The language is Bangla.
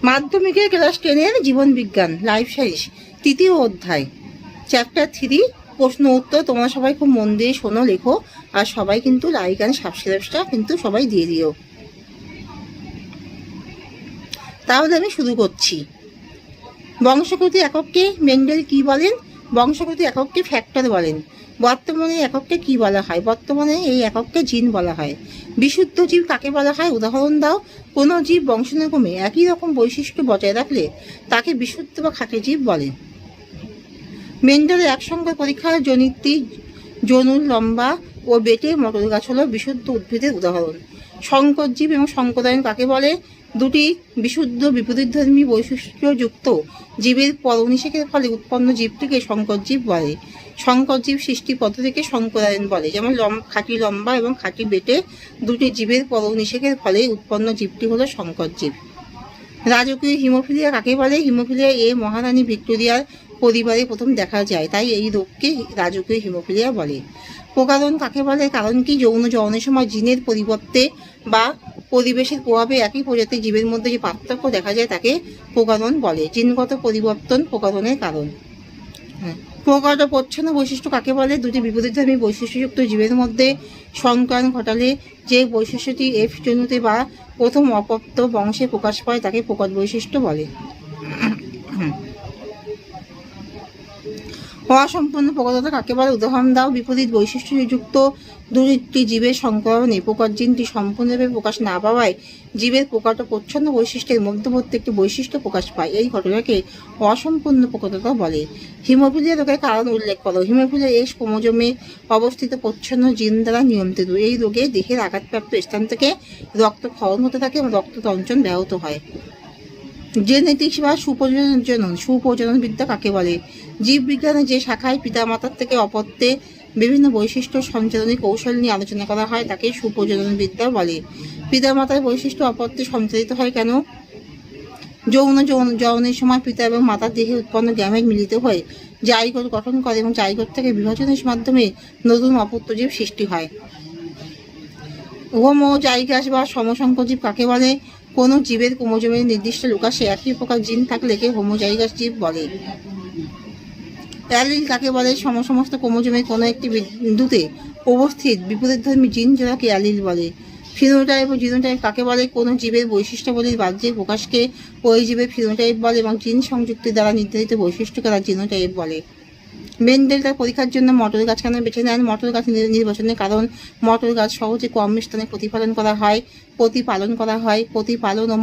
মাধ্যমিকের ক্লাস 10-এর জীবন বিজ্ঞান লাইফ সায়েন্স 3য় অধ্যায় চ্যাপ্টার 3 প্রশ্ন উত্তর। তোমরা সবাই খুব মন দিয়ে শোনো, লেখো, আর সবাই কিন্তু লাইক অ্যান্ড সাবস্ক্রাইবটা কিন্তু সবাই দিয়ে দিও। তাহলে আমি শুরু করছি। বংশগতি একককে মেন্ডেল কি বলেন? বংশগতি একককে ফ্যাক্টর বলেন। বর্তমানে একককে কি বলা হয়? বর্তমানে এই একককে জিন বলা হয়। বিশুদ্ধ জীব কাকে বলা হয়? উদাহরণ দাও। কোনো জীব বংশানুক্রমে একই রকম বৈশিষ্ট্য বজায় রাখলে তাকে বিশুদ্ধ বা খাঁটি জীব বলে। মেন্ডেলের একসঙ্গে পরীক্ষার জনিত্রী, জনুর, লম্বা ও বেটে মটর গাছ হলো বিশুদ্ধ উদ্ভিদের উদাহরণ। সংকর জীব এবং সংকরায়ন কাকে বলে? দুটি বিশুদ্ধ বিপরীতধর্মী বৈশিষ্ট্যযুক্ত জীবের পরনিষেকের ফলে উৎপন্ন জীবটিকে সংকর জীব বলে। সংকর জীব সৃষ্টি পদ্ধতিকে সংকরায়ন বলে। যেমন খাঁটি লম্বা এবং খাঁটি বেটে দুটি জীবের পরনিষেকের ফলে উৎপন্ন জীবটি হলো সংকর জীব। রাজকীয় হিমোফিলিয়া কাকে বলে? হিমোফিলিয়া মহারানী ভিক্টোরিয়ার পরিবারে প্রথম দেখা যায়, তাই এই রোগকে রাজকীয় হিমোফিলিয়া বলে। প্রকারণ কাকে বলে? কারণ কি যৌন জননের সময় জিনের পরিবর্তে বা পরিবেশের প্রভাবে একই প্রজাতির জীবের মধ্যে যে পার্থক্য দেখা যায় তাকে প্রকারণ বলে। জিনগত পরিবর্তন প্রকারণের কারণ। প্রকট ও প্রচ্ছন্ন বৈশিষ্ট্য কাকে বলে? দুটি বিপরীতধর্মী বৈশিষ্ট্যযুক্ত জীবের মধ্যে সংকরণ ঘটালে যে বৈশিষ্ট্যটি এফ জনুতে বা প্রথম অপ্রাপ্ত বংশে প্রকাশ পায় তাকে প্রকট বৈশিষ্ট্য বলে। অসম্পূর্ণ প্রকটতা কাকে বলে? উদাহরণ দাও। বিপরীত বৈশিষ্ট্যযুক্ত দুটি জীবের সংকরণে প্রকট জিনটি সম্পূর্ণভাবে প্রকাশ না পাওয়ায় জীবের প্রকট ও প্রচ্ছন্ন বৈশিষ্ট্যের মধ্যবর্তী একটি বৈশিষ্ট্য প্রকাশ পায়। এই ঘটনাকে অসম্পূর্ণ প্রকটতা বলে। হিমোফিলিয়া রোগের কারণ উল্লেখ করো। হিমোফিলিয়া এক্স ক্রোমোজোমে অবস্থিত প্রচ্ছন্ন জিন দ্বারা নিয়ন্ত্রিত। এই রোগে দেহের আঘাতপ্রাপ্ত স্থান থেকে রক্তক্ষরণ হতে থাকে এবং রক্ততঞ্চন ব্যাহত হয়। জেনেটিক্স বা সুপ্রজনন বিদ্যা কাকে বলে? জীববিজ্ঞানে যে শাখায় পিতামাতার থেকে অপত্যে বিভিন্ন বৈশিষ্ট্য সঞ্চালনী কৌশল নিয়ে আলোচনা করা হয় তাকে সুপ্রজনন বিদ্যা বলে। পিতামাতার বৈশিষ্ট্য অপত্যে সঞ্চালিত হয় কেন? যৌনের সময় পিতা এবং মাতার দেহে উৎপন্ন গ্যামেট মিলিত হয়ে জাইগোট গঠন করে এবং জাইগোট থেকে বিভাজনের মাধ্যমে নতুন অপত্যজীব সৃষ্টি হয়। হোমোজাইগাস বা সমসংকরজীব কাকে বলে? কোনো জীবের ক্রোমোজোমের নির্দিষ্ট লোকাসে একই প্রকার জিন থাকলে একে হোমোজাইগাস জীব বলে। অ্যালিল কাকে বলে? সমস্ত ক্রোমোজোমের কোনো একটি বিন্দুতে উপস্থিত বিপরীতধর্মী জিন জোড়াকে অ্যালিল বলে। ফিনোটাইপ ও জিনোটাইপ কাকে বলে? কোনো জীবের বৈশিষ্ট্যাবলীর বাহ্যিক প্রকাশকে ওই জীবের ফিনোটাইপ বলে এবং জিন সংযুক্তির দ্বারা নির্ধারিত বৈশিষ্ট্যকে তারা জিনোটাইপ বলে। মেন্ডেল তার পরীক্ষার জন্য মটর গাছ কেন বেছে নেন? মটর গাছ নির্বাচনের কারণ মটর গাছ সহজে কম স্থানে প্রতিপালন করা হয়। প্রতিপালন ও